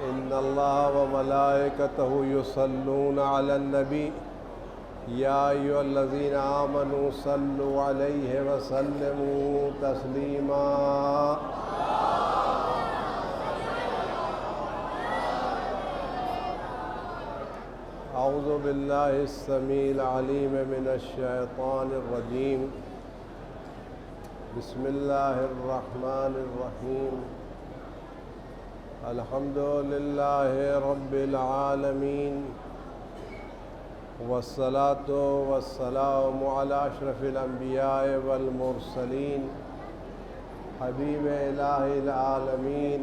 إن الله وملائكته يصلون على النبي يا أيها الذين آمنوا صلوا عليه وسلموا تسليما أعوذ بالله السميع العليم من الشيطان الرجيم بسم الله الرحمن الرحيم الحمد لله رب العالمين والصلاة والسلام على أشرف الأنبياء والمرسلين حبيب إله العالمين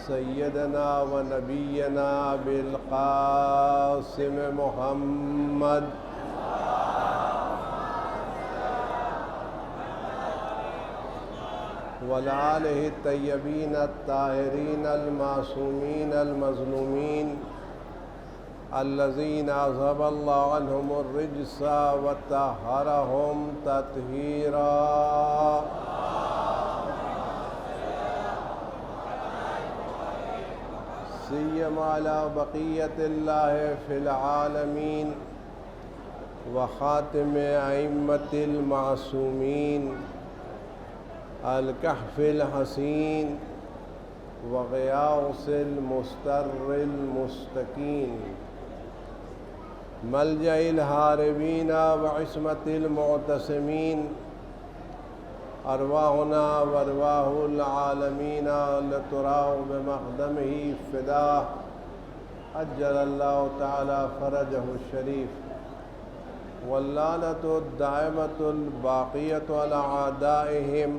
سيدنا ونبينا بالقاسم محمد وآله الطيبين الطاهرين المعصومين المظلومين الذين أذهب الله عنهم الرجس وطهرهم تطهيرا سيما على بقية الله في العالمين وخاتم أئمة المعصومين الكهف الحسين وغياث المستر المستكين ملجأ الهاربين وعصمة المعتصمين أرواحنا وأرواح العالمين لتراه بمقدمه فداه عجل الله تعالى فرجه الشريف واللعنة الدائمة الباقية على أعدائهم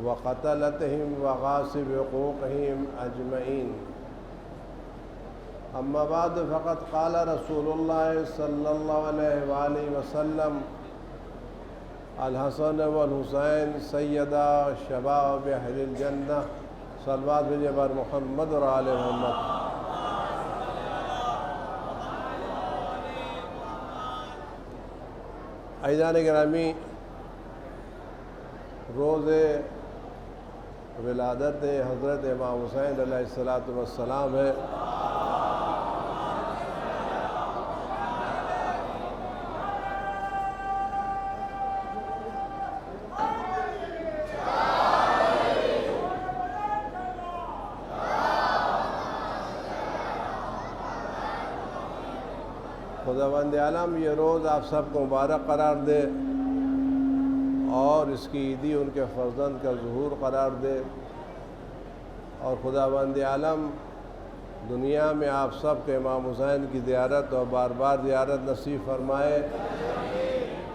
وقتلتهم وغاصب حقوقهم أجمعين أما بعد فقد قال رسول الله صلى الله عليه وآله وسلم الحسن والحسين سيدا شباب أهل الجنة صلوات بجبر محمد وآل محمد عزیزان گرامی، روز ولادت حضرت امام حسین علیہ السلام ہے۔ خداوند عالم یہ روز آپ سب کو مبارک قرار دے اور اس کی عیدی ان کے فرزند کا ظہور قرار دے، اور خداوند عالم دنیا میں آپ سب کے امام حسین کی زیارت اور بار بار زیارت نصیب فرمائے،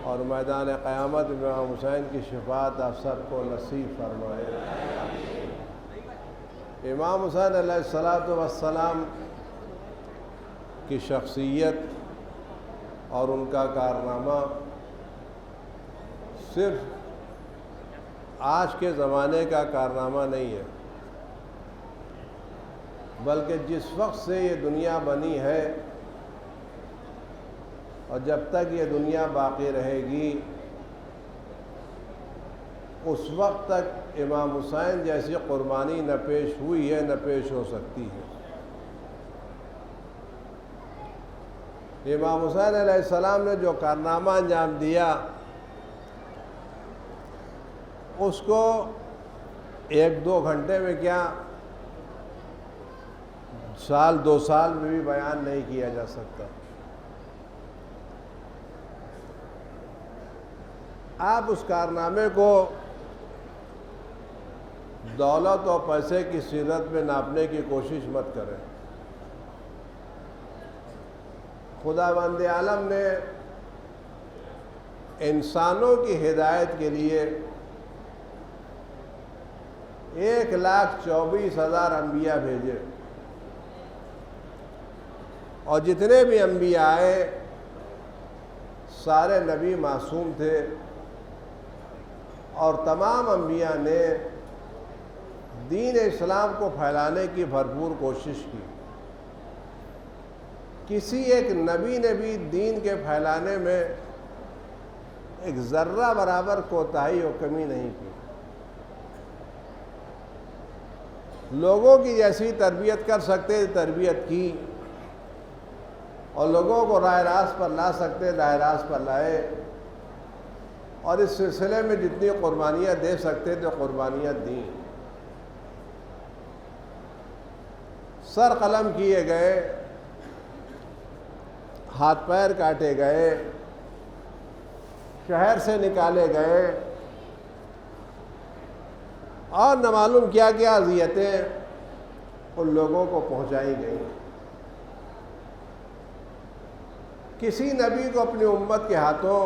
اور میدان قیامت میں امام حسین کی شفاعت آپ سب کو نصیب فرمائے۔ امام حسین علیہ السلام کی شخصیت اور ان کا کارنامہ صرف آج کے زمانے کا کارنامہ نہیں ہے، بلکہ جس وقت سے یہ دنیا بنی ہے اور جب تک یہ دنیا باقی رہے گی اس وقت تک امام حسین جیسی قربانی نہ پیش ہوئی ہے نہ پیش ہو سکتی ہے۔ امام حسین علیہ السلام نے جو کارنامہ انجام دیا اس کو ایک دو گھنٹے میں کیا سال دو سال میں بھی بیان نہیں کیا جا سکتا۔ آپ اس کارنامے کو دولت اور پیسے کی صورت میں ناپنے کی کوشش مت کریں۔ خداوند عالم نے انسانوں کی ہدایت کے لیے 1,24,000 انبیاء بھیجے، اور جتنے بھی انبیاء آئے سارے نبی معصوم تھے، اور تمام انبیاء نے دین اسلام کو پھیلانے کی بھرپور کوشش کی۔ کسی ایک نبی نے بھی دین کے پھیلانے میں ایک ذرہ برابر کوتاہی اور کمی نہیں کی۔ لوگوں کی جیسی تربیت کر سکتے تربیت کی، اور لوگوں کو راہ راست پر لا سکتے راہ راست پر لائے، اور اس سلسلے میں جتنی قربانیاں دے سکتے تھے قربانیاں دیں۔ سر قلم کیے گئے، ہاتھ پیر کاٹے گئے، شہر سے نکالے گئے، اور نہ معلوم کیا کیا اذیتیں ان لوگوں کو پہنچائی گئیں۔ کسی نبی کو اپنی امت کے ہاتھوں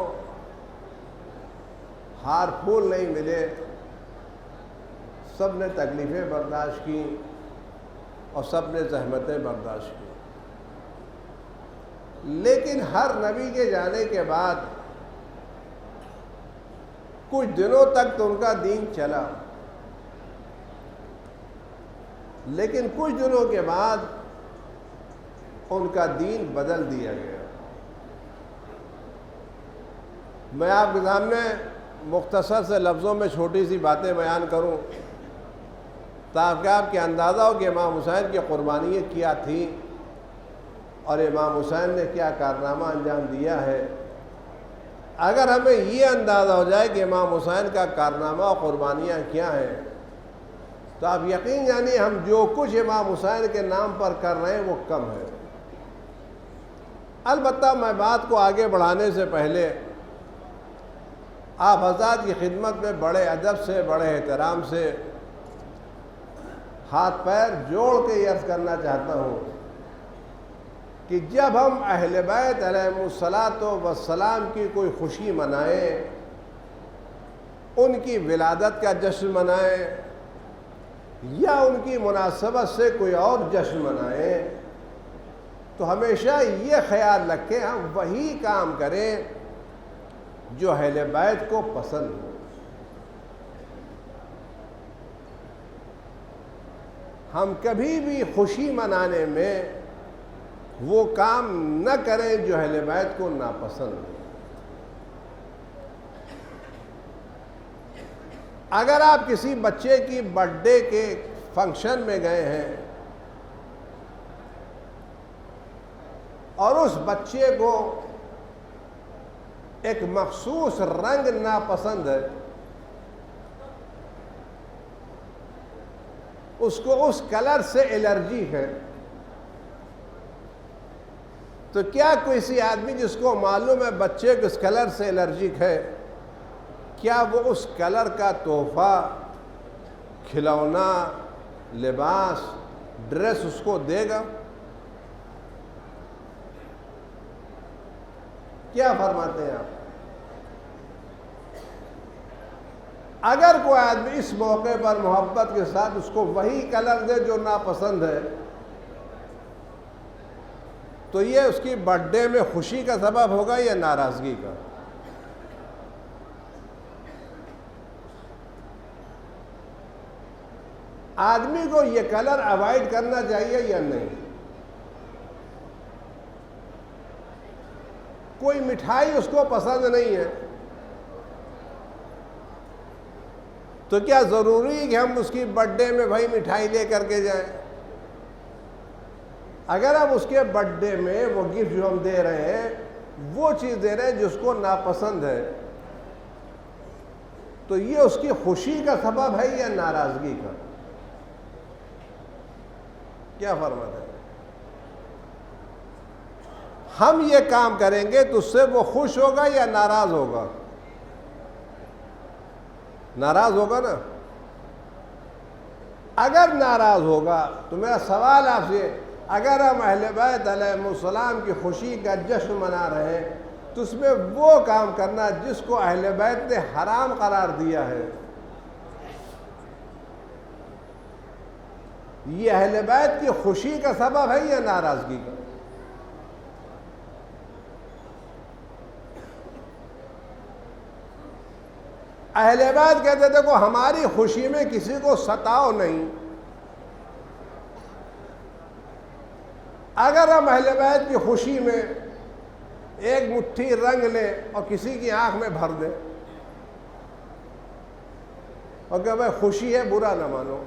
ہار پھول نہیں ملے، سب نے تکلیفیں برداشت کی اور سب نے زحمتیں برداشت کی، لیکن ہر نبی کے جانے کے بعد کچھ دنوں تک تو ان کا دین چلا، لیکن کچھ دنوں کے بعد ان کا دین بدل دیا گیا۔ میں آپ کے سامنے مختصر سے لفظوں میں چھوٹی سی باتیں بیان کروں تاکہ آپ کے اندازہ ہو کہ امام حسین کی قربانیاں کیا تھیں اور امام حسین نے کیا کارنامہ انجام دیا ہے۔ اگر ہمیں یہ اندازہ ہو جائے کہ امام حسین کا کارنامہ اور قربانیاں کیا ہیں تو آپ یقین جانیے ہم جو کچھ امام حسین کے نام پر کر رہے ہیں وہ کم ہے۔ البتہ میں بات کو آگے بڑھانے سے پہلے آپ حضرات کی خدمت میں بڑے ادب سے بڑے احترام سے ہاتھ پیر جوڑ کے یہ عرض کرنا چاہتا ہوں کہ جب ہم اہل بیت علیہم الصلاۃ والسلام کی کوئی خوشی منائیں، ان کی ولادت کا جشن منائیں یا ان کی مناسبت سے کوئی اور جشن منائیں تو ہمیشہ یہ خیال رکھیں ہم وہی کام کریں جو اہل بیت کو پسند ہو۔ ہم کبھی بھی خوشی منانے میں وہ کام نہ کریں جو اہل بیت کو ناپسند ہو۔ اگر آپ کسی بچے کی برتھ ڈے کے فنکشن میں گئے ہیں اور اس بچے کو ایک مخصوص رنگ ناپسند ہے، اس کو اس کلر سے الرجی ہے، تو کیا کوئی آدمی جس کو معلوم ہے بچے کو اس کلر سے الرجک ہے، کیا وہ اس کلر کا تحفہ، کھلونا، لباس، ڈریس اس کو دے گا؟ کیا فرماتے ہیں آپ؟ اگر کوئی آدمی اس موقع پر محبت کے ساتھ اس کو وہی کلر دے جو ناپسند ہے تو یہ اس کی برتھ ڈے میں خوشی کا سبب ہوگا یا ناراضگی کا؟ آدمی کو یہ کلر اوائڈ کرنا چاہیے یا نہیں؟ کوئی مٹھائی اس کو پسند نہیں ہے تو کیا ضروری ہے کہ ہم اس کی برتھ ڈے میں بھائی مٹھائی لے کر کے جائیں؟ اگر ہم اس کے برتھ ڈے میں وہ گفٹ جو ہم دے رہے ہیں وہ چیز دے رہے ہیں جس کو ناپسند ہے تو یہ اس کی خوشی کا سبب ہے یا ناراضگی کا؟ کیا فرماتے ہیں؟ ہم یہ کام کریں گے تو اس سے وہ خوش ہوگا یا ناراض ہوگا؟ ناراض ہوگا نا۔ اگر ناراض ہوگا تو میرا سوال آپ سے، اگر ہم اہل بیت علیہم السلام کی خوشی کا جشن منا رہے ہیں تو اس میں وہ کام کرنا جس کو اہل بیت نے حرام قرار دیا ہے، یہ اہل بیت کی خوشی کا سبب ہے یا ناراضگی کا؟ اہل بیت کہتے تھے کہ ہماری خوشی میں کسی کو ستاؤ نہیں۔ اگر ہم اہل بیت کی خوشی میں ایک مٹھی رنگ لیں اور کسی کی آنکھ میں بھر دیں اور کہ بھائی خوشی ہے برا نہ مانو،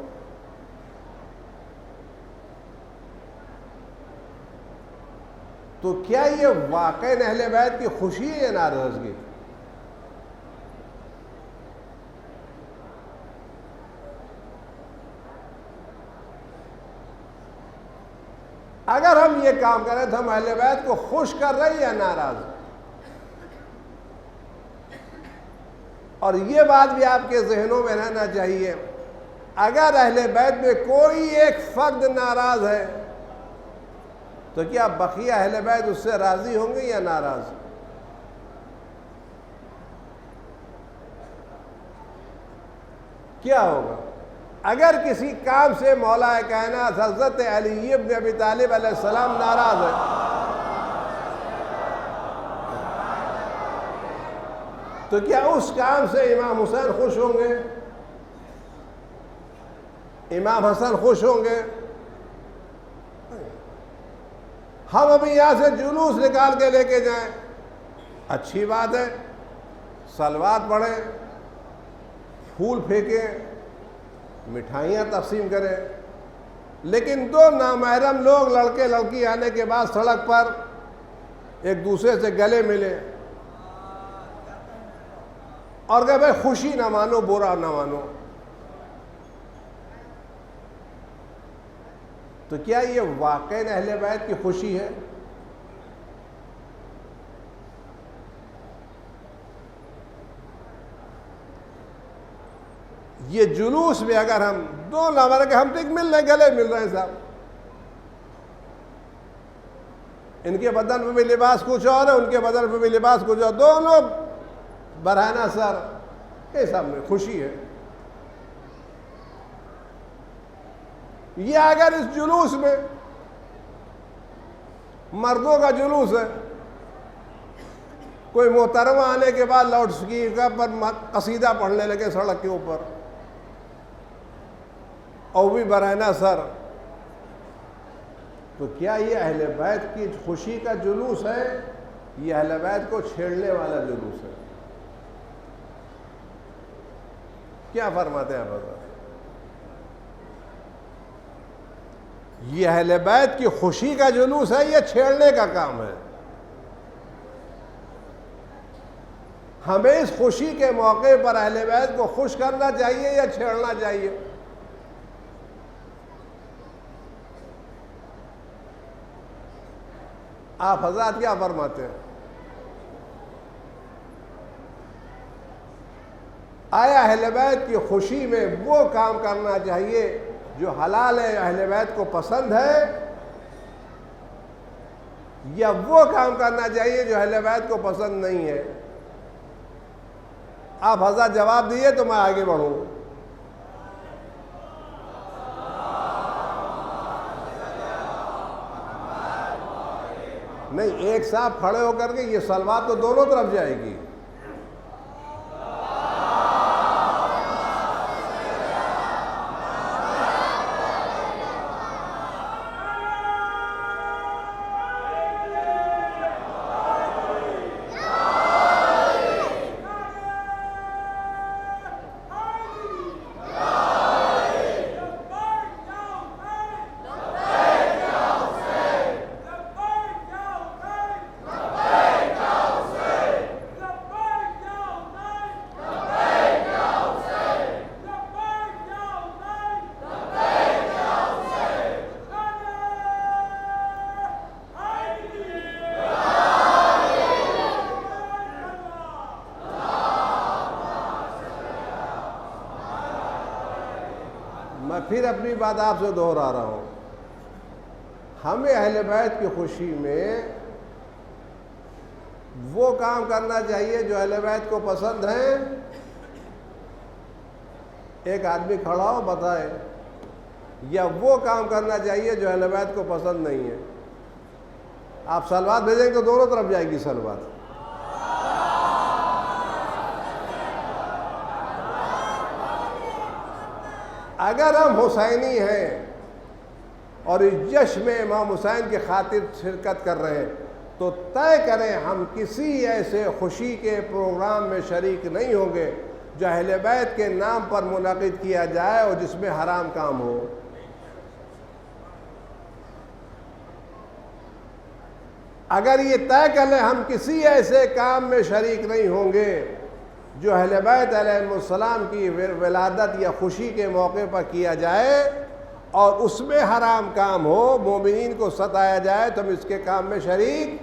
تو کیا یہ واقعی اہل بیت کی خوشی ہے یا ناراضگی؟ اگر ہم یہ کام کریں تو ہم اہل بیت کو خوش کر رہے ہیں یا ناراض؟ اور یہ بات بھی آپ کے ذہنوں میں رہنا چاہیے، اگر اہل بیت میں کوئی ایک فرد ناراض ہے تو کیا بقیہ اہل بیت اس سے راضی ہوں گے یا ناراض؟ کیا ہوگا؟ اگر کسی کام سے مولا کائنات حضرت علی ابن ابی طالب علیہ السلام ناراض ہے تو کیا اس کام سے امام حسین خوش ہوں گے؟ امام حسن خوش ہوں گے؟ ہم ابھی یہاں سے جلوس نکال کے لے کے جائیں، اچھی بات ہے، صلوات پڑھیں، پھول پھینکیں، مٹھائیاں تقسیم کریں، لیکن دو نامحرم لوگ لڑکے لڑکی آنے کے بعد سڑک پر ایک دوسرے سے گلے ملے اور کہ بھائی خوشی نہ مانو برا نہ مانو، تو کیا یہ واقعی اہل بیت کی خوشی ہے؟ یہ جلوس میں اگر ہم دو نمبر کے ہم ٹک مل رہے ہیں، گلے مل رہے ہیں صاحب، ان کے بدن پہ بھی لباس کچھ اور ہے، ان کے بدن پہ بھی لباس کچھ اور، دونوں برہنہ سر، یہ سب میں خوشی ہے۔ یہ اگر اس جلوس میں مردوں کا جلوس ہے، کوئی محترمہ آنے کے بعد لاؤڈ اسپیکر پر قصیدہ پڑھنے لگے سڑک کے اوپر اور بھی برہنہ سر، تو کیا یہ اہل بیت کی خوشی کا جلوس ہے؟ یہ اہل بیت کو چھیڑنے والا جلوس ہے؟ کیا فرماتے ہیں آپ حضرات؟ یہ اہل بیت کی خوشی کا جلوس ہے یا چھیڑنے کا کام ہے؟ ہمیں اس خوشی کے موقع پر اہل بیت کو خوش کرنا چاہیے یا چھیڑنا چاہیے؟ آپ حضرات کیا فرماتے ہیں؟ آیا اہل بیت کی خوشی میں وہ کام کرنا چاہیے جو حلال ہے، اہل بیت کو پسند ہے، یا وہ کام کرنا چاہیے جو اہل بیت کو پسند نہیں ہے؟ آپ حضرات جواب دیئے تو میں آگے بڑھوں۔ نہیں، ایک صاحب کھڑے ہو کر کے یہ صلوات تو دونوں طرف جائے گی۔ میں پھر اپنی بات آپ سے دوہرا رہا ہوں، ہمیں اہل بیت کی خوشی میں وہ کام کرنا چاہیے جو اہل بیت کو پسند ہیں۔ ایک آدمی کھڑا ہو بتائے، یا وہ کام کرنا چاہیے جو اہل بیت کو پسند نہیں ہے؟ آپ صلوات بھیجیں گے تو دونوں طرف جائے گی صلوات۔ اگر ہم حسینی ہیں اور اس جشن میں امام حسین کی خاطر شرکت کر رہے ہیں تو طے کریں ہم کسی ایسے خوشی کے پروگرام میں شریک نہیں ہوں گے جو اہل بیت کے نام پر منعقد کیا جائے اور جس میں حرام کام ہو۔ اگر یہ طے کر لیں ہم کسی ایسے کام میں شریک نہیں ہوں گے جو اہل بیت علیہ السلام کی ولادت یا خوشی کے موقع پر کیا جائے اور اس میں حرام کام ہو، مومنین کو ستایا جائے، تو ہم اس کے کام میں شریک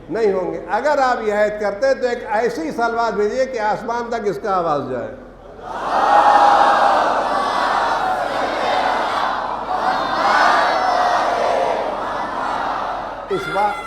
نہیں ہوں گے۔ اگر آپ یہ عہد کرتے تو ایک ایسی سلوات بھیجیے کہ آسمان تک اس کا آواز جائے۔ اس بات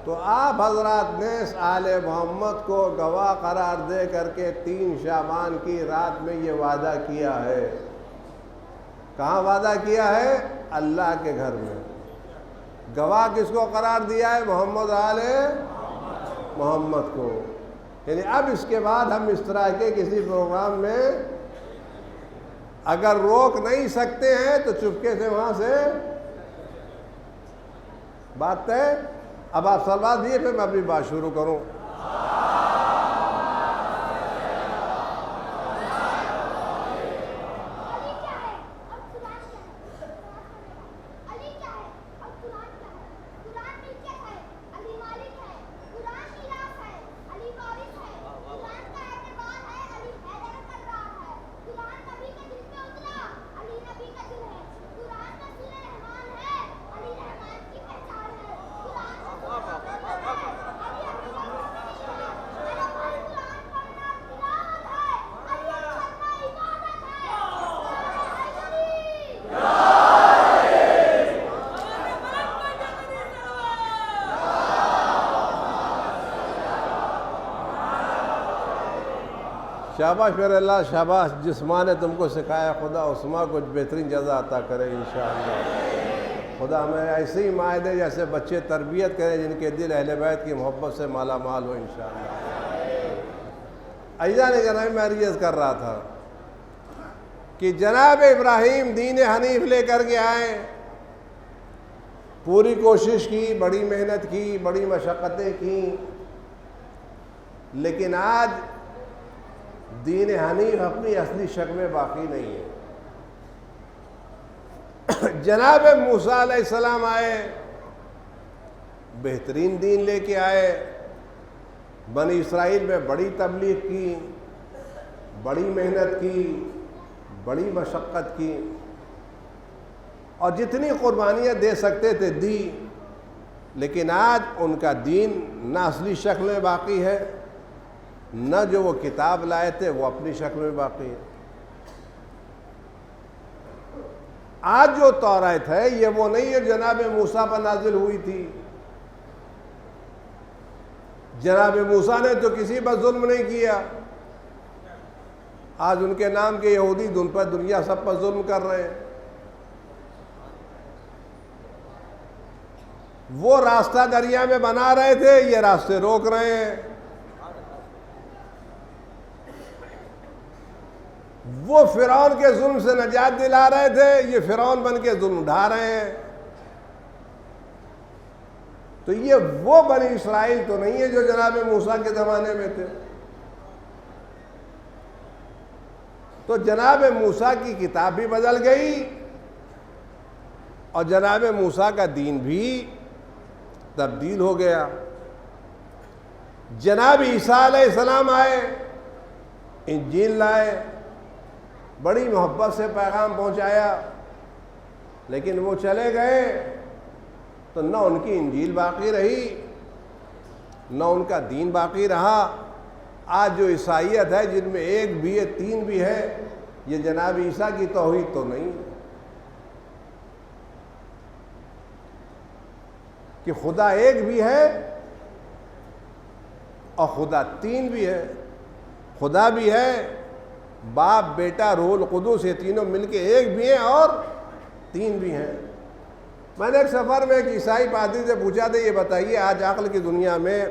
تو آپ حضرات نے آل محمد کو گواہ قرار دے کر کے 3 شعبان کی رات میں یہ وعدہ کیا ہے۔ کہاں وعدہ کیا ہے؟ اللہ کے گھر میں۔ گواہ کس کو قرار دیا ہے؟ محمد آل محمد کو۔ یعنی اب اس کے بعد ہم اس طرح کے کسی پروگرام میں اگر روک نہیں سکتے ہیں تو چپکے سے وہاں سے بات ہے۔ اب آپ سلوات دیے، پھر میں اپنی بات شروع کروں۔ شاباش میرے اللہ، شاباش۔ جس ماں نے تم کو سکھایا خدا اس ماں کو بہترین جزا عطا کرے انشاءاللہ۔ خدا ہمیں ایسے ہی مائیں دے جیسے بچے تربیت کریں جن کے دل اہل بیت کی محبت سے مالا مال ہو انشاءاللہ۔ عزیزان گرامی، میں عرض کر رہا تھا کہ جناب ابراہیم دین حنیف لے کر کے آئے، پوری کوشش کی، بڑی محنت کی، بڑی مشقتیں کی، لیکن آج دین حنیف اپنی اصلی شکل میں باقی نہیں ہے۔ جناب موسیٰ علیہ السلام آئے، بہترین دین لے کے آئے، بنی اسرائیل میں بڑی تبلیغ کی، بڑی محنت کی، بڑی مشقت کی، اور جتنی قربانیاں دے سکتے تھے دی، لیکن آج ان کا دین نہ اصلی شکل میں باقی ہے، نہ جو وہ کتاب لائے تھے وہ اپنی شکل میں باقی ہے۔ آج جو توراۃ ہے یہ وہ نہیں ہے جناب موسیٰ پر نازل ہوئی تھی۔ جناب موسیٰ نے تو کسی پر ظلم نہیں کیا، آج ان کے نام کے یہودی ان پر دنیا سب پر ظلم کر رہے ہیں۔ وہ راستہ دریا میں بنا رہے تھے، یہ راستے روک رہے ہیں۔ وہ فرعون کے ظلم سے نجات دلا رہے تھے، یہ فرعون بن کے ظلم ڈھا رہے ہیں۔ تو یہ وہ بنی اسرائیل تو نہیں ہے جو جناب موسیٰ کے زمانے میں تھے۔ تو جناب موسیٰ کی کتاب بھی بدل گئی اور جناب موسیٰ کا دین بھی تبدیل ہو گیا۔ جناب عیسیٰ علیہ السلام آئے، انجیل لائے، بڑی محبت سے پیغام پہنچایا، لیکن وہ چلے گئے تو نہ ان کی انجیل باقی رہی، نہ ان کا دین باقی رہا۔ آج جو عیسائیت ہے جن میں ایک بھی ہے، 3 بھی ہے، یہ جناب عیسیٰ کی توحید تو نہیں۔ کہ خدا ایک بھی ہے اور خدا تین بھی ہے. خدا بھی ہے، باپ بیٹا روح القدس، یہ تینوں مل کے ایک بھی ہیں اور تین بھی ہیں. میں نے ایک سفر میں ایک عیسائی پادری سے پوچھا تھا، یہ بتائیے آج عقل کی دنیا میں،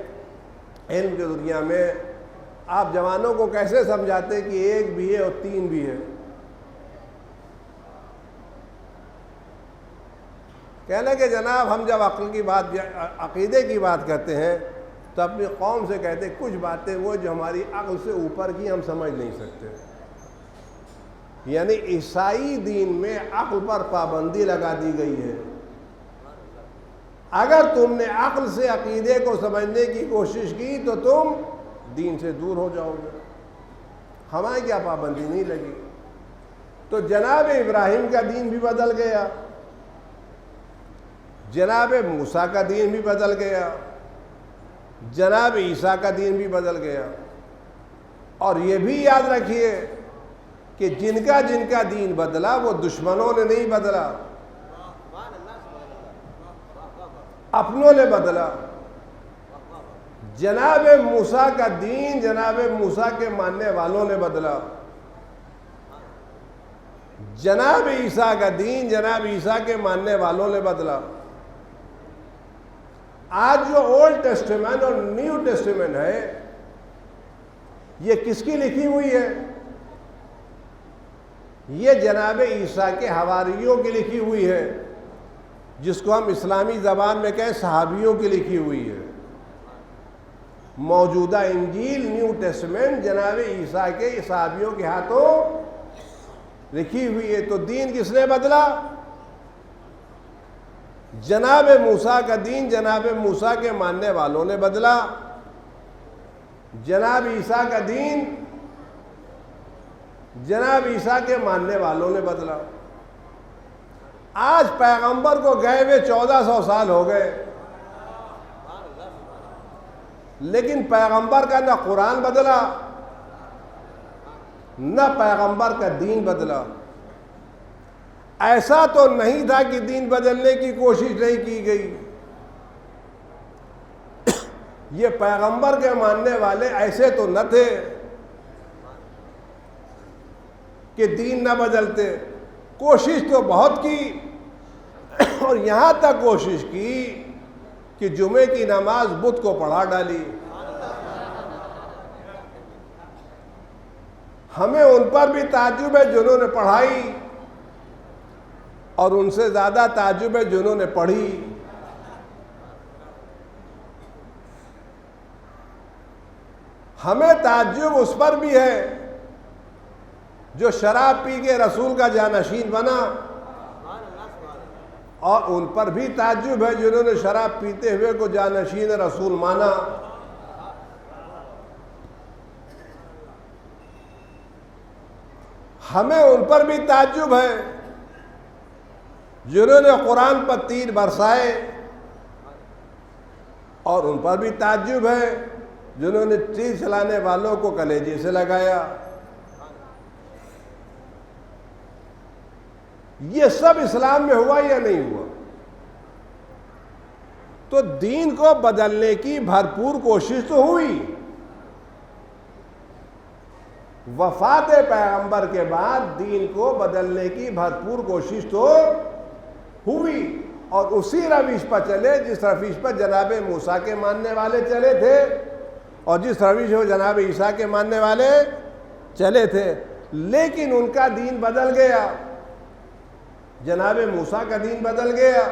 علم کی دنیا میں آپ جوانوں کو کیسے سمجھاتے کہ ایک بھی ہے اور تین بھی ہے؟ کہنا کہ جناب ہم جب عقل کی بات، عقیدے کی بات کرتے ہیں تو اپنی قوم سے کہتے ہیں کچھ باتیں وہ جو ہماری عقل سے اوپر کی ہم سمجھ نہیں سکتے. یعنی عیسائی دین میں عقل پر پابندی لگا دی گئی ہے. اگر تم نے عقل سے عقیدے کو سمجھنے کی کوشش کی تو تم دین سے دور ہو جاؤ گے. ہمارے کیا پابندی نہیں لگی. تو جناب ابراہیم کا دین بھی بدل گیا، جناب موسیٰ کا دین بھی بدل گیا، جناب عیسیٰ کا دین بھی بدل گیا. اور یہ بھی یاد رکھیے کہ جن کا دین بدلا وہ دشمنوں نے نہیں بدلا، اپنوں نے بدلا. جناب موسیٰ کا دین جناب موسیٰ کے ماننے والوں نے بدلا. جناب عیسیٰ کا دین جناب عیسیٰ کے ماننے والوں نے بدلا. آج جو اولڈ ٹیسٹمنٹ اور نیو ٹیسٹمنٹ ہے یہ کس کی لکھی ہوئی ہے؟ یہ جناب عیسیٰ کے حواریوں کی لکھی ہوئی ہے، جس کو ہم اسلامی زبان میں کہیں صحابیوں کی لکھی ہوئی ہے. موجودہ انجیل نیو ٹیسٹمنٹ جناب عیسیٰ کے صحابیوں کے ہاتھوں لکھی ہوئی ہے. تو دین کس نے بدلا؟ جناب موسیٰ کا دین جناب موسیٰ کے ماننے والوں نے بدلا. جناب عیسیٰ کا دین جناب عیسیٰ کے ماننے والوں نے بدلا. آج پیغمبر کو گئے ہوئے 1400 سال ہو گئے، لیکن پیغمبر کا نہ قرآن بدلا نہ پیغمبر کا دین بدلا. ایسا تو نہیں تھا کہ دین بدلنے کی کوشش نہیں کی گئی. یہ پیغمبر کے ماننے والے ایسے تو نہ تھے کہ دین نہ بدلتے. کوشش تو بہت کی، اور یہاں تک کوشش کی کہ جمعے کی نماز بدھ کو پڑھا ڈالی. ہمیں ان پر بھی تعجب ہے جنہوں نے پڑھائی، اور ان سے زیادہ تعجب ہے جنہوں نے پڑھی. ہمیں تعجب اس پر بھی ہے جو شراب پی کے رسول کا جانشین بنا، اور ان پر بھی تعجب ہے جنہوں نے شراب پیتے ہوئے کو جانشین رسول مانا. ہمیں ان پر بھی تعجب ہے جنہوں نے قرآن پر تیر برسائے، اور ان پر بھی تعجب ہے جنہوں نے تیر چلانے والوں کو کلیجے سے لگایا. یہ سب اسلام میں ہوا یا نہیں ہوا؟ تو دین کو بدلنے کی بھرپور کوشش تو ہوئی. وفات پیغمبر کے بعد دین کو بدلنے کی بھرپور کوشش تو ہوئی، اور اسی روش پر چلے جس روش پر جناب موسیٰ کے ماننے والے چلے تھے، اور جس روش پر جناب عیسیٰ کے ماننے والے چلے تھے. لیکن ان کا دین بدل گیا. جناب موسیٰ کا دین بدل گیا،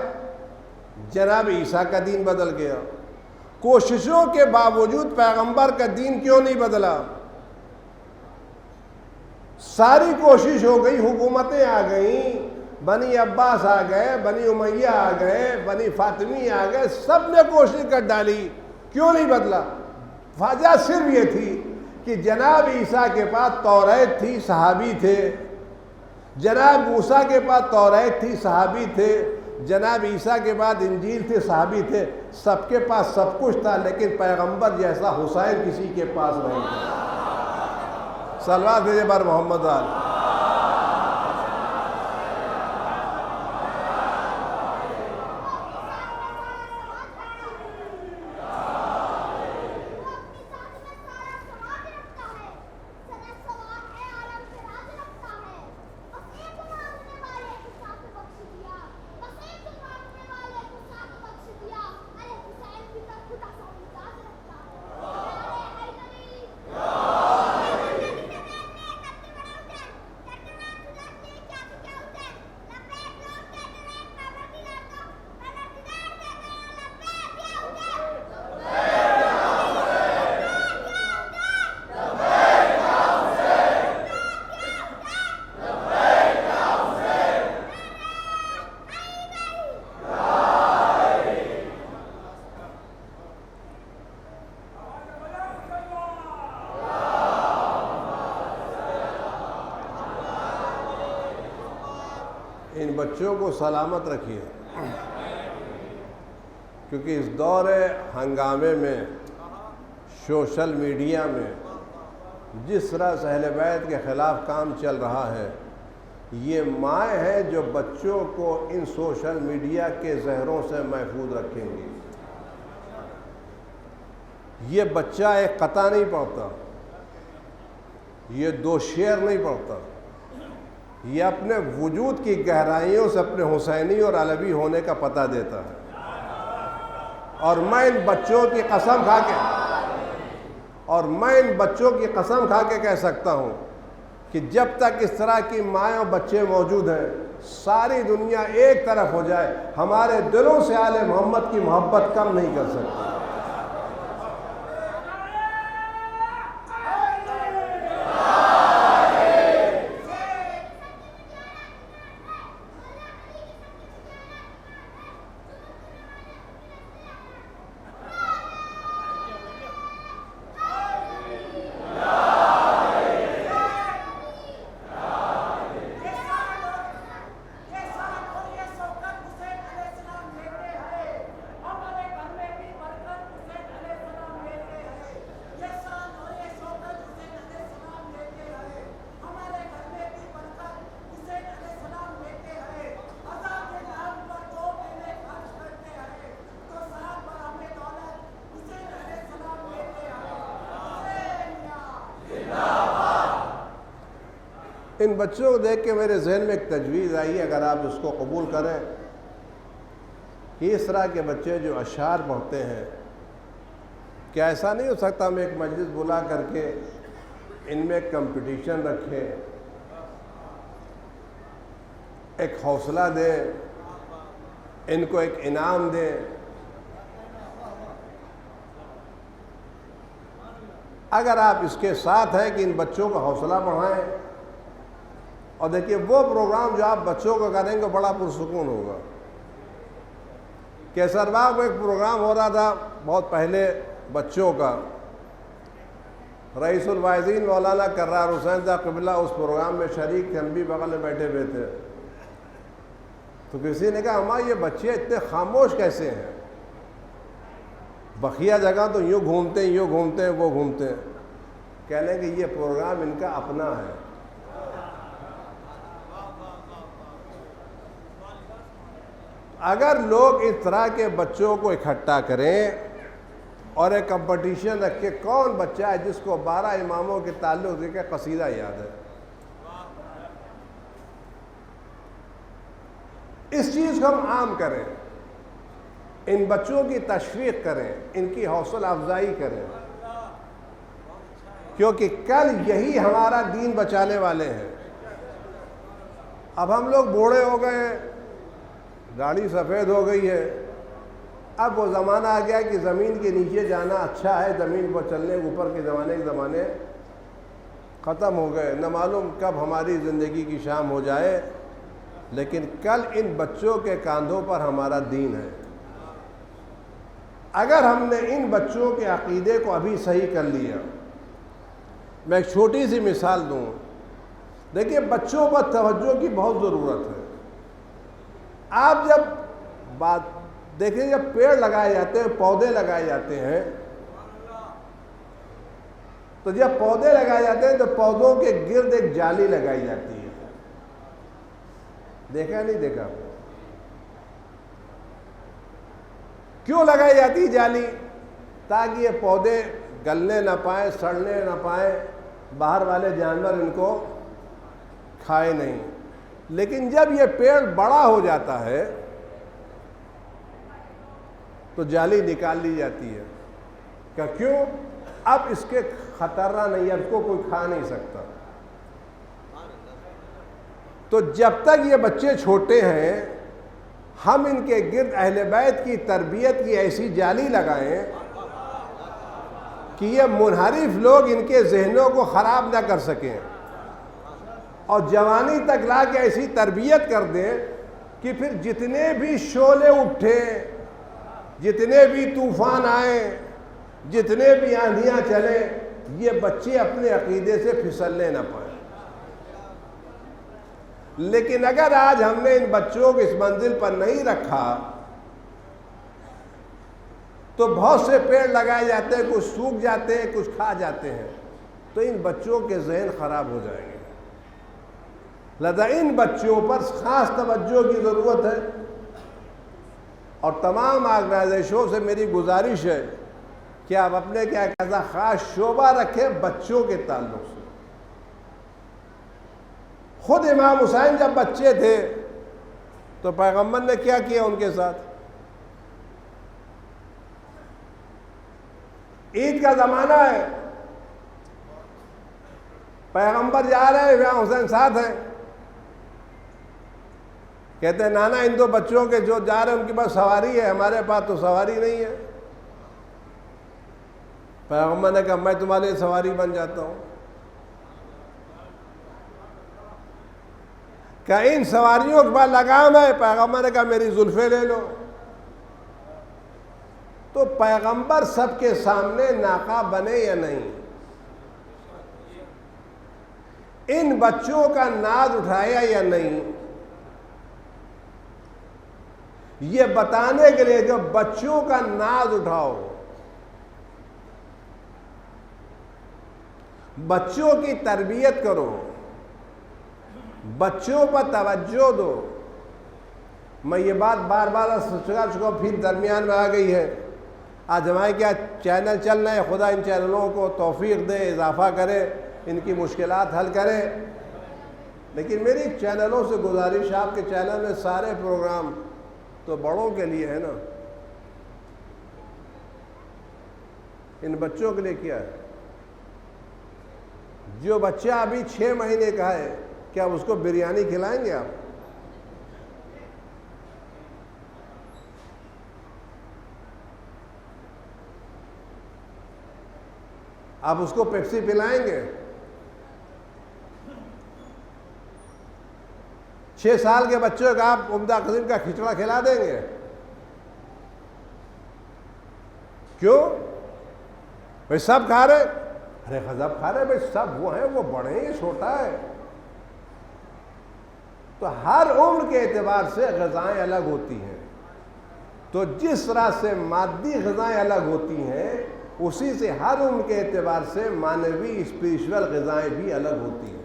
جناب عیسیٰ کا دین بدل گیا. کوششوں کے باوجود پیغمبر کا دین کیوں نہیں بدلا؟ ساری کوشش ہو گئی، حکومتیں آ گئیں، بنی عباس آ گئے، بنی امیہ آ گئے، بنی فاطمی آ گئے، سب نے کوشش کر ڈالی، کیوں نہیں بدلا؟ وجہ صرف یہ تھی کہ جناب عیسیٰ کے پاس توریت تھی، صحابی تھے. جناب موسیٰ کے پاس توریت تھی، صحابی تھے. جناب عیسیٰ کے بعد انجیل تھے، صحابی تھے. سب کے پاس سب کچھ تھا، لیکن پیغمبر جیسا حسین کسی کے پاس نہیں تھا. صلوات بھیجے بر محمد آل. ان بچوں کو سلامت رکھیے، کیونکہ اس دور ہنگامے میں سوشل میڈیا میں جس طرح سے اہل بیت کے خلاف کام چل رہا ہے، یہ مائیں ہیں جو بچوں کو ان سوشل میڈیا کے زہروں سے محفوظ رکھیں گی۔ یہ بچہ ایک قطعہ نہیں پڑھتا، یہ 2 شعر نہیں پڑھتا، یہ اپنے وجود کی گہرائیوں سے اپنے حسینی اور علوی ہونے کا پتہ دیتا ہے۔ اور میں ان بچوں کی قسم کھا کے کہہ سکتا ہوں کہ جب تک اس طرح کی مائیں اور بچے موجود ہیں، ساری دنیا ایک طرف ہو جائے، ہمارے دلوں سے آل محمد کی محبت کم نہیں کر سکتی۔ ان بچوں کو دیکھ کے میرے ذہن میں ایک تجویز آئی ہے، اگر آپ اس کو قبول کریں، کہ اس طرح کے بچے جو اشعار پڑھتے ہیں، کیا ایسا نہیں ہو سکتا ہم ایک مجلس بلا کر کے ان میں کمپٹیشن رکھیں، ایک حوصلہ دیں، ان کو ایک انعام دیں؟ اگر آپ اس کے ساتھ ہیں کہ ان بچوں کا حوصلہ بڑھائیں، اور دیکھیے وہ پروگرام جو آپ بچوں کو کریں گے بڑا پرسکون ہوگا۔ کیسر باغ میں ایک پروگرام ہو رہا تھا بہت پہلے بچوں کا، رئیس الواعظین مولانا کرار حسین صاحب قبلہ اس پروگرام میں شریک تھے، ہم بھی بغل میں بیٹھے ہوئے تھے۔ تو کسی نے کہا ہمارے یہ بچے اتنے خاموش کیسے ہیں، بقیہ جگہ تو یوں گھومتے ہیں وہ گھومتے ہیں۔ کہہ لیں کہ یہ پروگرام ان کا اپنا ہے۔ اگر لوگ اس طرح کے بچوں کو اکٹھا کریں اور ایک کمپٹیشن رکھ کے کون بچہ ہے جس کو 12 اماموں کے تعلق سے کا قصیدہ یاد ہے، اس چیز کو ہم عام کریں، ان بچوں کی تشویق کریں، ان کی حوصلہ افزائی کریں، کیونکہ کل یہی ہمارا دین بچانے والے ہیں۔ اب ہم لوگ بوڑھے ہو گئے ہیں، گاڑی سفید ہو گئی ہے، اب وہ زمانہ آ گیا کہ زمین کے نیچے جانا اچھا ہے، زمین پر چلنے اوپر کے زمانے ختم ہو گئے، نہ معلوم کب ہماری زندگی کی شام ہو جائے، لیکن کل ان بچوں کے کاندھوں پر ہمارا دین ہے۔ اگر ہم نے ان بچوں کے عقیدے کو ابھی صحیح کر لیا، میں ایک چھوٹی سی مثال دوں، دیکھیے بچوں پر توجہ کی بہت ضرورت ہے۔ آپ جب بات دیکھیں، جب پیڑ لگائے جاتے ہیں، پودے لگائے جاتے ہیں، تو جب پودے لگائے جاتے ہیں تو پودوں کے گرد ایک جالی لگائی جاتی ہے، دیکھا نہیں دیکھا؟ کیوں لگائی جاتی ہے جالی؟ تاکہ یہ پودے گلنے نہ پائیں، سڑنے نہ پائیں، باہر والے جانور ان کو کھائے نہیں۔ لیکن جب یہ پیڑ بڑا ہو جاتا ہے تو جالی نکال لی جاتی ہے، کہ کیوں؟ اب اس کے خطرہ نہیں ہے، اس کو کوئی کھا نہیں سکتا۔ تو جب تک یہ بچے چھوٹے ہیں، ہم ان کے گرد اہل بیت کی تربیت کی ایسی جالی لگائیں کہ یہ منحرف لوگ ان کے ذہنوں کو خراب نہ کر سکیں، اور جوانی تک لا کے ایسی تربیت کر دیں کہ پھر جتنے بھی شعلے اٹھیں، جتنے بھی طوفان آئیں، جتنے بھی آندھیاں چلیں، یہ بچے اپنے عقیدے سے پھسلنے نہ پائیں۔ لیکن اگر آج ہم نے ان بچوں کو اس منزل پر نہیں رکھا تو بہت سے پیڑ لگائے جاتے ہیں، کچھ سوکھ جاتے ہیں، کچھ کھا جاتے ہیں، تو ان بچوں کے ذہن خراب ہو جائیں گے۔ لہذا ان بچوں پر خاص توجہ کی ضرورت ہے، اور تمام آرگنائزیشنوں سے میری گزارش ہے کہ آپ اپنے کیا ایسا خاص شعبہ رکھیں بچوں کے تعلق سے۔ خود امام حسین جب بچے تھے تو پیغمبر نے کیا کیا ان کے ساتھ؟ عید کا زمانہ ہے، پیغمبر جا رہے ہیں، امام حسین ساتھ ہیں، کہتے ہیں نانا ان دو بچوں کے جو جا رہے ہیں ان کے پاس سواری ہے، ہمارے پاس تو سواری نہیں ہے۔ پیغمبر نے کہا میں تمہارے لیے سواری بن جاتا ہوں۔ کہ ان سواریوں کے پاس لگام ہے؟ پیغمبر نے کہا میری زلفیں لے لو۔ تو پیغمبر سب کے سامنے ناقہ بنے یا نہیں؟ ان بچوں کا ناز اٹھایا یا نہیں؟ یہ بتانے کے لیے کہ بچوں کا ناز اٹھاؤ، بچوں کی تربیت کرو، بچوں پر توجہ دو۔ میں یہ بات بار بار سوچا پھر درمیان میں آ گئی ہے۔ آج ہمارے کیا چینل چل رہے ہیں، خدا ان چینلوں کو توفیق دے، اضافہ کرے، ان کی مشکلات حل کرے۔ لیکن میری چینلوں سے گزارش، آپ کے چینل میں سارے پروگرام تو بڑوں کے لیے ہے نا، ان بچوں کے لیے کیا ہے؟ جو بچہ ابھی 6 مہینے کا ہے، کیا اس کو بریانی کھلائیں گے آپ؟ آپ اس کو پیپسی پلائیں گے؟ 6 سال کے بچوں کا آپ عمدہ قسم کا کھچڑا کھلا دیں گے؟ کیوں بھائی سب کھا رہے؟ ارے غضب کھا رہے بھائی، سب وہ ہیں، وہ بڑے ہیں، چھوٹا ہے۔ تو ہر عمر کے اعتبار سے غذائیں الگ ہوتی ہیں، تو جس طرح سے مادی غذائیں الگ ہوتی ہیں اسی سے ہر عمر کے اعتبار سے معنوی اسپریچول غذائیں بھی الگ ہوتی ہیں۔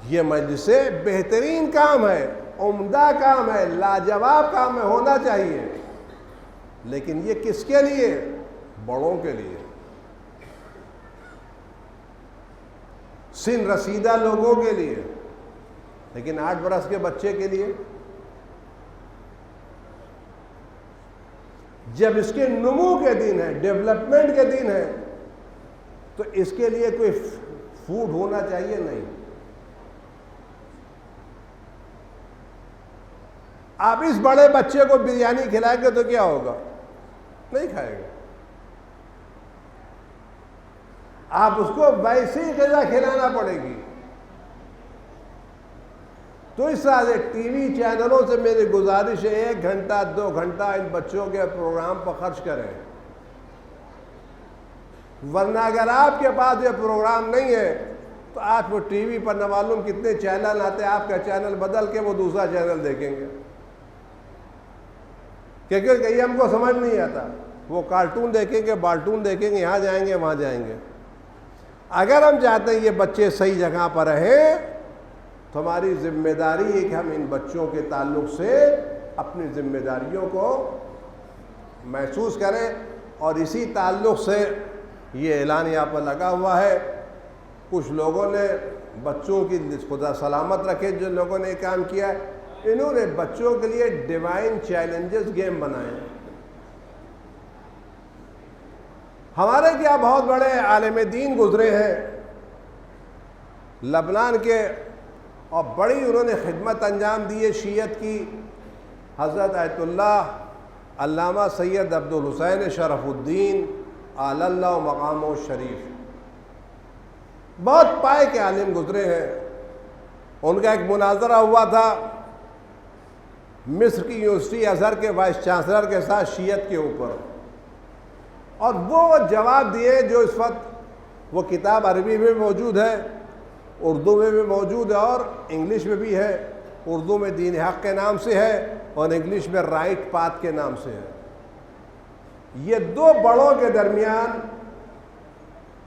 یہ مجلس بہترین کام ہے، عمدہ کام ہے، لاجواب کام ہے، ہونا چاہیے، لیکن یہ کس کے لیے؟ بڑوں کے لیے، سن رسیدہ لوگوں کے لیے۔ لیکن 8 برس کے بچے کے لیے جب اس کے نمو کے دن ہے، ڈیولپمنٹ کے دن ہے، تو اس کے لیے کوئی فوڈ ہونا چاہیے؟ نہیں۔ آپ اس بڑے بچے کو بریانی کھلائیں گے تو کیا ہوگا؟ نہیں کھائے گا۔ آپ اس کو ویسی غذا کھلانا پڑے گی۔ تو اس طرح سے ٹی وی چینلوں سے میری گزارش ہے 1 گھنٹہ 2 گھنٹہ ان بچوں کے پروگرام پر خرچ کریں، ورنہ اگر آپ کے پاس یہ پروگرام نہیں ہے تو آج وہ ٹی وی پر نہ معلوم کتنے چینل آتے ہیں، آپ کا چینل بدل کے وہ دوسرا چینل دیکھیں گے، کیونکہ یہ ہم کو سمجھ نہیں آتا۔ وہ کارٹون دیکھیں گے، بارٹون دیکھیں گے، یہاں جائیں گے، وہاں جائیں گے۔ اگر ہم چاہتے ہیں یہ بچے صحیح جگہ پر رہیں تو ہماری ذمہ داری ہے کہ ہم ان بچوں کے تعلق سے اپنی ذمہ داریوں کو محسوس کریں، اور اسی تعلق سے یہ اعلان یہاں پر لگا ہوا ہے۔ کچھ لوگوں نے بچوں کی خدا سلامت رکھے، جو لوگوں نے کام کیا ہے، انہوں نے بچوں کے لیے ڈیوائن چیلنجز گیم بنائے۔ ہمارے کیا بہت بڑے عالم دین گزرے ہیں لبنان کے، اور بڑی انہوں نے خدمت انجام دی ہے شیعت کی۔ حضرت آیت اللہ علامہ سید عبدالحسین شرف الدین اعلی اللہ مقام و شریف، بہت پائے کے عالم گزرے ہیں۔ ان کا ایک مناظرہ ہوا تھا مصر کی یونیورسٹی ازہر کے وائس چانسلر کے ساتھ شیعت کے اوپر، اور وہ جواب دیے جو اس وقت وہ کتاب عربی میں موجود ہے، اردو میں بھی موجود ہے اور انگلش میں بھی ہے۔ اردو میں دین حق کے نام سے ہے اور انگلش میں رائٹ پاتھ کے نام سے ہے۔ یہ دو بڑوں کے درمیان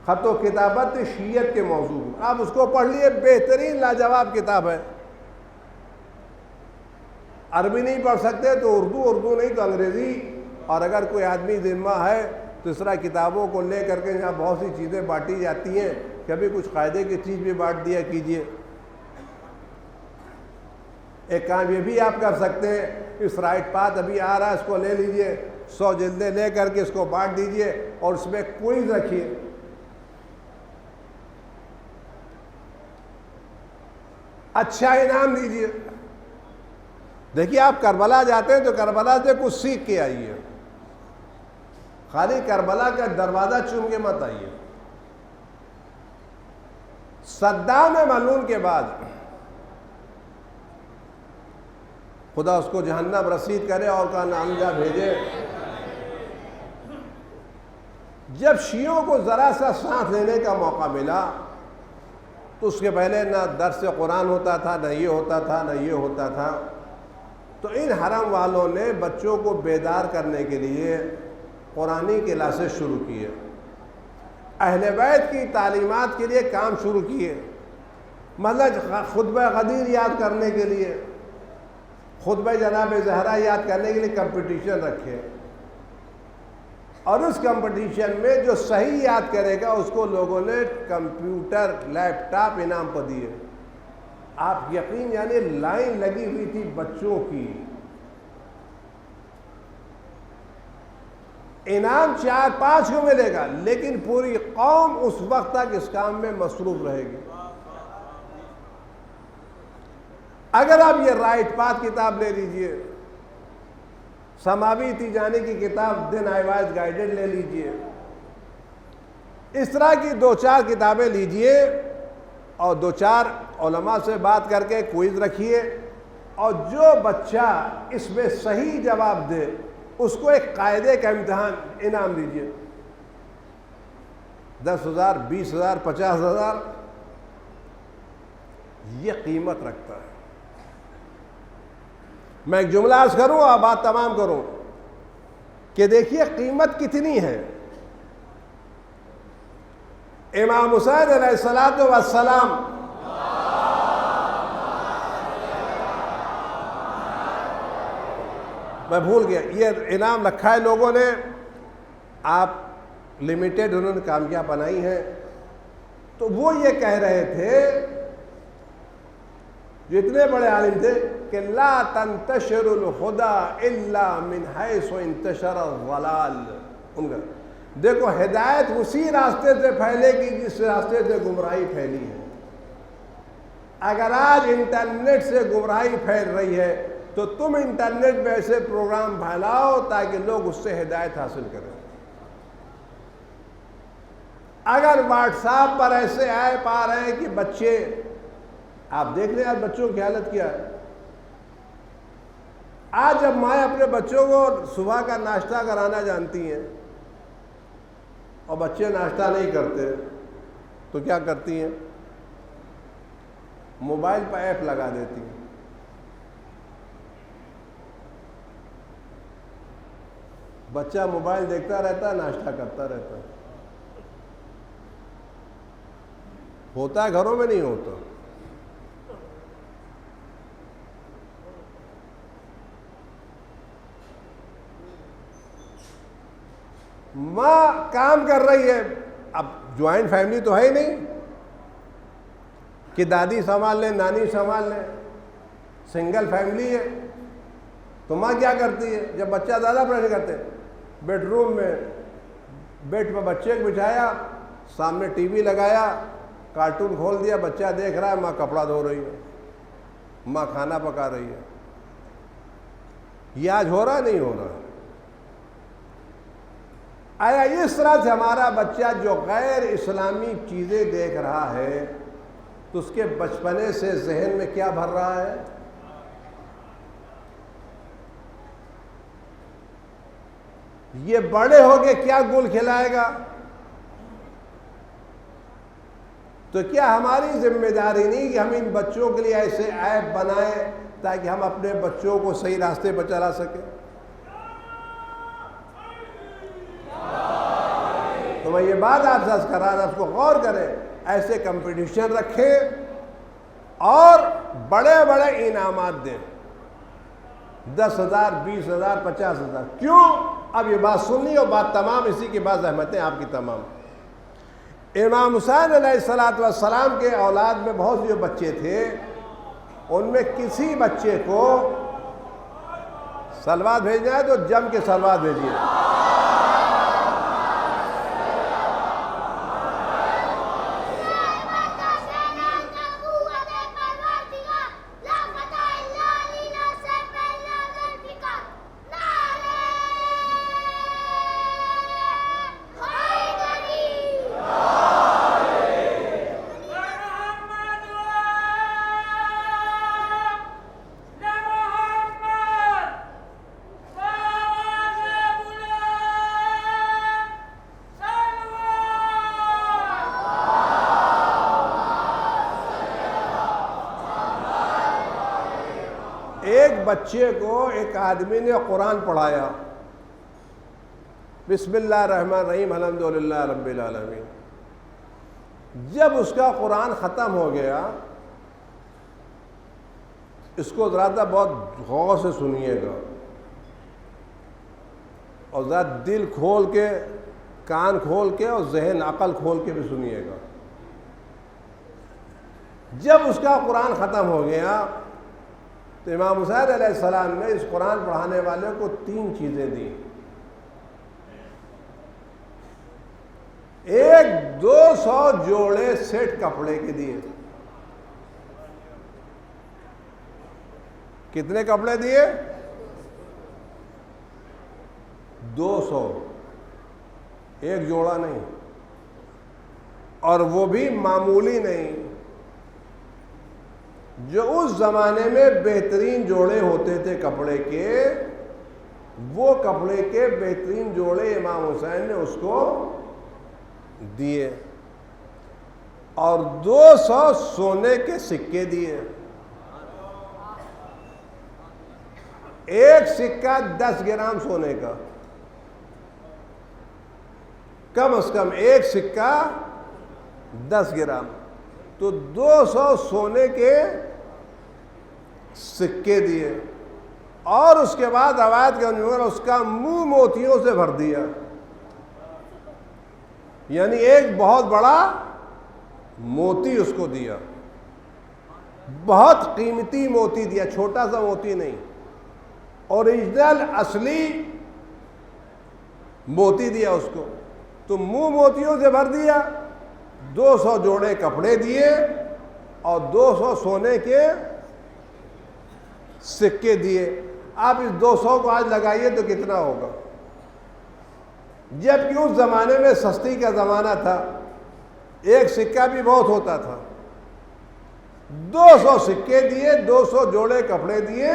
خط و کتابت شیعت کے موضوع، آپ اس کو پڑھ لیے، بہترین لاجواب کتاب ہے۔ عربی نہیں پڑھ سکتے تو اردو نہیں تو انگریزی، اور اگر کوئی آدمی ذمہ ہے تو اس طرح کتابوں کو لے کر کے یہاں بہت سی چیزیں بانٹی جاتی ہیں، کبھی کچھ قاعدے کی چیز بھی بانٹ دیا کیجئے۔ ایک کام یہ بھی آپ کر سکتے ہیں، اس رائٹ پاتھ ابھی آ رہا ہے، اس کو لے لیجئے، 100 جلدیں لے کر کے اس کو بانٹ دیجئے اور اس میں کوئز رکھیے۔ اچھا انعام دیجئے۔ دیکھیے آپ کربلا جاتے ہیں تو کربلا سے کچھ سیکھ کے آئیے، خالی کربلا کا دروازہ چوم کے مت آئیے۔ صدام ملعون کے بعد خدا اس کو جہنم رسید کرے اور کا نام جا بھیجے، جب شیعوں کو ذرا سا سانس لینے کا موقع ملا تو اس کے پہلے نہ درس قرآن ہوتا تھا، نہ یہ ہوتا تھا، نہ یہ ہوتا تھا، تو ان حرم والوں نے بچوں کو بیدار کرنے کے لیے قرآنی کلاسز شروع کیے، اہل بیت کی تعلیمات کے لیے کام شروع کیے، مثلا خطبہ غدیر یاد کرنے کے لیے، خطبہ جناب زہرا یاد کرنے کے لیے کمپٹیشن رکھے، اور اس کمپٹیشن میں جو صحیح یاد کرے گا اس کو لوگوں نے کمپیوٹر لیپ ٹاپ انعام پر دیے۔ آپ یقین یعنی لائن لگی ہوئی تھی بچوں کی، انعام 4-5 کو ملے گا، لیکن پوری قوم اس وقت تک اس کام میں مصروف رہے گی۔ اگر آپ یہ رائٹ پاتھ کتاب لے لیجئے، سماوی تیجانی کی کتاب دین آئی واز گائیڈڈ لے لیجئے، اس طرح کی 2-4 کتابیں لیجئے اور 2-4 علماء سے بات کر کے کوئز رکھیے، اور جو بچہ اس میں صحیح جواب دے اس کو ایک قاعدے کا امتحان انعام دیجئے، 10,000 20,000 50,000 یہ قیمت رکھتا ہے۔ میں ایک جملہ عرض کروں اور بات تمام کروں کہ دیکھیے قیمت کتنی ہے۔ امام حسین علیہ السلام میں بھول گیا، یہ انعام رکھا ہے لوگوں نے، آپ لمیٹڈ انہوں نے کامیاب بنائی ہیں، تو وہ یہ کہہ رہے تھے، جو اتنے بڑے عالم تھے، کہ لا تنتشر الہدی الا من حیث انتشر الضلال۔ ان کا دیکھو ہدایت اسی راستے سے پھیلے گی جس راستے سے گمراہی پھیلی ہے۔ اگر آج انٹرنیٹ سے گمراہی پھیل رہی ہے تو تم انٹرنیٹ میں ایسے پروگرام پھیلاؤ تاکہ لوگ اس سے ہدایت حاصل کریں۔ اگر واٹس ایپ پر ایسے ایپ آ رہے ہیں کہ بچے، آپ دیکھ لیں آج بچوں کی حالت کیا ہے۔ آج جب مائیں اپنے بچوں کو صبح کا ناشتہ کرانا جانتی ہیں اور بچے ناشتہ نہیں کرتے تو کیا کرتی ہیں؟ موبائل پر ایپ لگا دیتی ہیں۔ بچہ موبائل دیکھتا رہتا ہے، ناشتہ کرتا رہتا ہے۔ ہوتا ہے گھروں میں؟ نہیں ہوتا۔ ماں کام کر رہی ہے، اب جوائنٹ فیملی تو ہے ہی نہیں کہ دادی سنبھال لیں، نانی سنبھال لیں، سنگل فیملی ہے، تو ماں کیا کرتی ہے جب بچہ زیادہ پریشان کرتے، بیڈ روم میں بیڈ پہ بچے کو بٹھایا، سامنے ٹی وی لگایا، کارٹون کھول دیا، بچہ دیکھ رہا ہے، ماں کپڑا دھو رہی ہے، ماں کھانا پکا رہی ہے۔ یہ آج ہو رہا نہیں ہو رہا؟ آیا اس طرح سے ہمارا بچہ جو غیر اسلامی چیزیں دیکھ رہا ہے تو اس کے بچپنے سے ذہن میں کیا بھر رہا ہے؟ یہ بڑے ہو کے کیا گل کھلائے گا؟ تو کیا ہماری ذمہ داری نہیں کہ ہم ان بچوں کے لیے ایسے ایپ بنائیں تاکہ ہم اپنے بچوں کو صحیح راستے پر چلا سکیں؟ تو میں یہ بات آپ سے عرض کر رہا تھا، اس کو غور کریں، ایسے کمپٹیشن رکھیں اور بڑے بڑے انعامات دیں، 10,000 20,000 50,000۔ کیوں؟ اب یہ بات سننی اور بات تمام، اسی کے بعد زحمتیں آپ کی تمام۔ امام حسین علیہ السلام کے اولاد میں بہت سے جو بچے تھے، ان میں کسی بچے کو صلوات بھیجنا ہے تو جم کے صلوات بھیجیے۔ ایک بچے کو ایک آدمی نے قرآن پڑھایا، بسم اللہ الرحمن الرحیم الحمدللہ رب العالمین۔ جب اس کا قرآن ختم ہو گیا، اس کو ذرا بہت غور سے سنیے گا اور ذرا دل کھول کے، کان کھول کے اور ذہن عقل کھول کے بھی سنیے گا۔ جب اس کا قرآن ختم ہو گیا تو امام حسین علیہ السلام نے اس قرآن پڑھانے والے کو 3 چیزیں دی۔ ایک 200 جوڑے سیٹ کپڑے کے دیے۔ کتنے کپڑے دیے؟ 200، ایک جوڑا نہیں، اور وہ بھی معمولی نہیں، جو اس زمانے میں بہترین جوڑے ہوتے تھے کپڑے کے، وہ کپڑے کے بہترین جوڑے امام حسین نے اس کو دیے، اور 200 سونے کے سکے دیے۔ ایک سکہ 10 گرام سونے کا، کم از کم ایک سکہ 10 گرام، تو 200 سونے کے سکے دیے، اور اس کے بعد روایت کے انجمن اس کا منہ موتیوں سے بھر دیا، یعنی ایک بہت بڑا موتی اس کو دیا، بہت قیمتی موتی دیا، چھوٹا سا موتی نہیں، اوریجنل اصلی موتی دیا اس کو، تو منہ موتیوں سے بھر دیا، 200 جوڑے کپڑے دیے اور 200 سونے کے سکے دیے۔ آپ اس 200 کو آج لگائیے تو کتنا ہوگا؟ جبکہ اس زمانے میں سستی کا زمانہ تھا، ایک سکہ بھی بہت ہوتا تھا۔ 200 سکے دیے، 200 جوڑے کپڑے دیے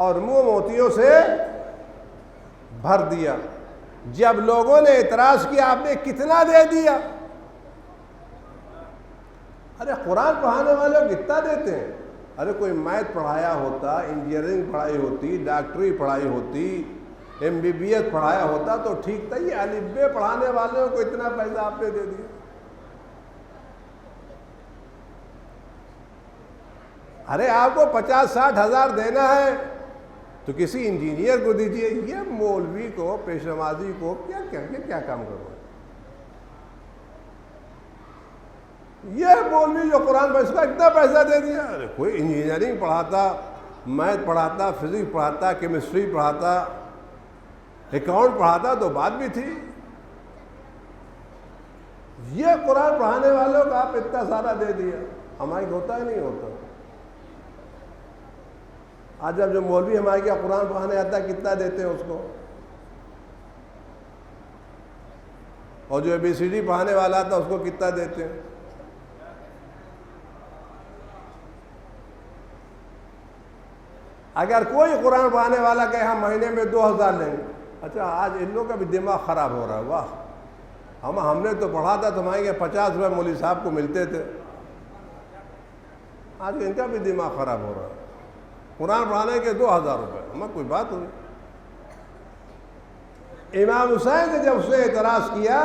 اور منہ موتیوں سے بھر دیا۔ جب لوگوں نے اعتراض کیا آپ نے کتنا دے دیا؟ ارے قرآن پڑھانے والے کتنا دیتے ہیں؟ ارے کوئی میتھ پڑھایا ہوتا، انجینئرنگ پڑھائی ہوتی، ڈاکٹری پڑھائی ہوتی، MBBS پڑھایا ہوتا تو ٹھیک تھا، یہ الف ب پڑھانے والوں کو اتنا پیسہ آپ نے دے دیا۔ ارے آپ کو 50-60 ہزار دینا ہے تو کسی انجینئر کو دیجئے، یہ مولوی کو، پیش نمازی کو کیا کام کرو؟ یہ مولوی جو قرآن پر اس کا اتنا پیسہ دے دیا۔ ارے کوئی انجینئرنگ پڑھاتا، میتھ پڑھاتا، فزکس پڑھاتا، کیمسٹری پڑھاتا، اکاؤنٹ پڑھاتا تو بات بھی تھی۔ یہ قرآن پڑھانے والوں کو آپ اتنا سارا دے دیا، ہمارے ہوتا ہی نہیں ہوتا۔ آج اب جو مولوی ہمارے کیا قرآن پڑھانے آتا ہے کتنا دیتے ہیں اس کو، اور جو ABCD پڑھانے والا آتا اس کو کتنا دیتے ہیں؟ اگر کوئی قرآن پڑھانے والا کہے ہم مہینے میں 2000 لیں گے، اچھا آج ان لوگوں کا بھی دماغ خراب ہو رہا ہے، واہ ہم نے تو پڑھا تھا تمہارے کے 50 روپے مولوی صاحب کو ملتے تھے، آج ان کا بھی دماغ خراب ہو رہا ہے، قرآن پڑھانے کے 2000 روپے، ہمیں کوئی بات ہوئی۔ امام حسین نے جب اس نے اعتراض کیا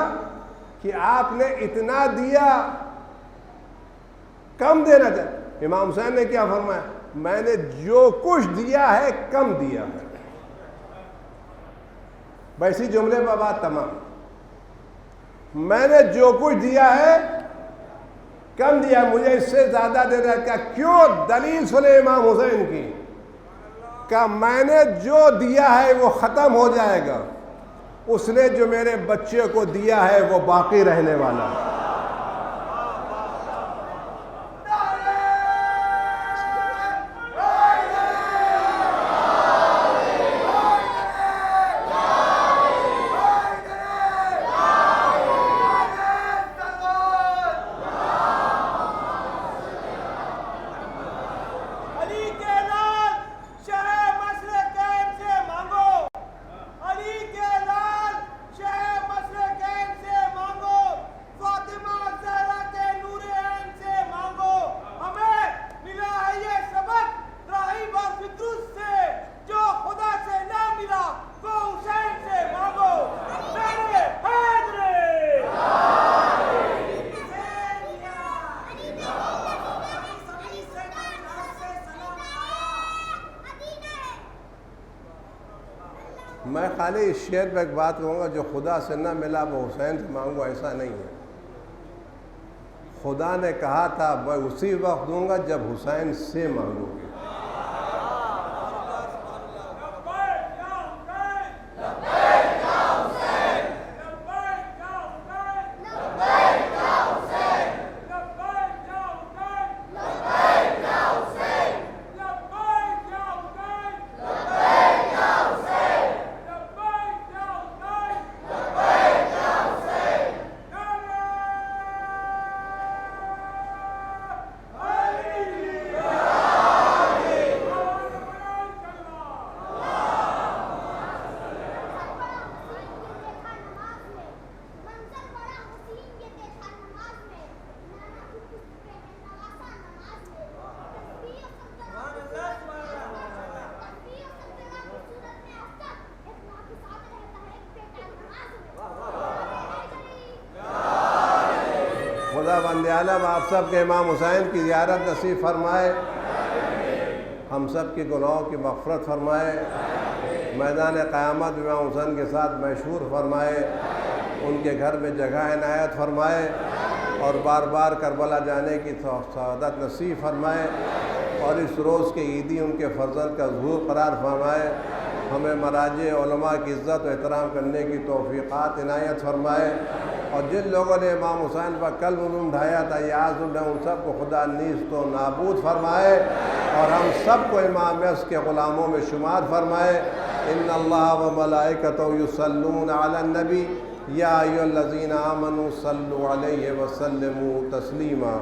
کہ آپ نے اتنا دیا، کم دینا چاہیے، امام حسین نے کیا فرمایا؟ میں نے جو کچھ دیا ہے کم دیا ہے، ویسی جملے پر بات تمام، میں نے جو کچھ دیا ہے کم دیا، مجھے اس سے زیادہ دینا ہے۔ کیا کیوں؟ دلیل سنے امام حسین کی، کہ میں نے جو دیا ہے وہ ختم ہو جائے گا، اس نے جو میرے بچے کو دیا ہے وہ باقی رہنے والا ہے۔ میں خالی اس شعر پہ ایک بات کہوں گا، جو خدا سے نہ ملا وہ حسین سے مانگو، ایسا نہیں ہے۔ خدا نے کہا تھا میں اسی وقت دوں گا جب حسین سے مانگو گے۔ خدا بند عالم آپ سب کے امام حسین کی زیارت نصیب فرمائے، ہم سب کی گناہوں کی مغفرت فرمائے، میدان قیامت امام حسین کے ساتھ محشور فرمائے، ان کے گھر میں جگہ عنایت فرمائے، اور بار بار کربلا جانے کی سعادت نصیب فرمائے، اور اس روز کے عیدی ان کے فرزند کا ظہور قرار فرمائے، ہمیں مراجع علماء کی عزت و احترام کرنے کی توفیقات عنایت فرمائے، اور جن لوگوں نے امام حسین پر قلم ڈھایا تھا یاز اللہ، ان سب کو خدا نیست و نابود فرمائے، اور ہم سب کو امام یس کے غلاموں میں شمار فرمائے۔ ان اللہ و ملائکتہ یصلون علی النبی یا ایھا الذین آمنوا صلوا علیہ وسلموا تسلیما۔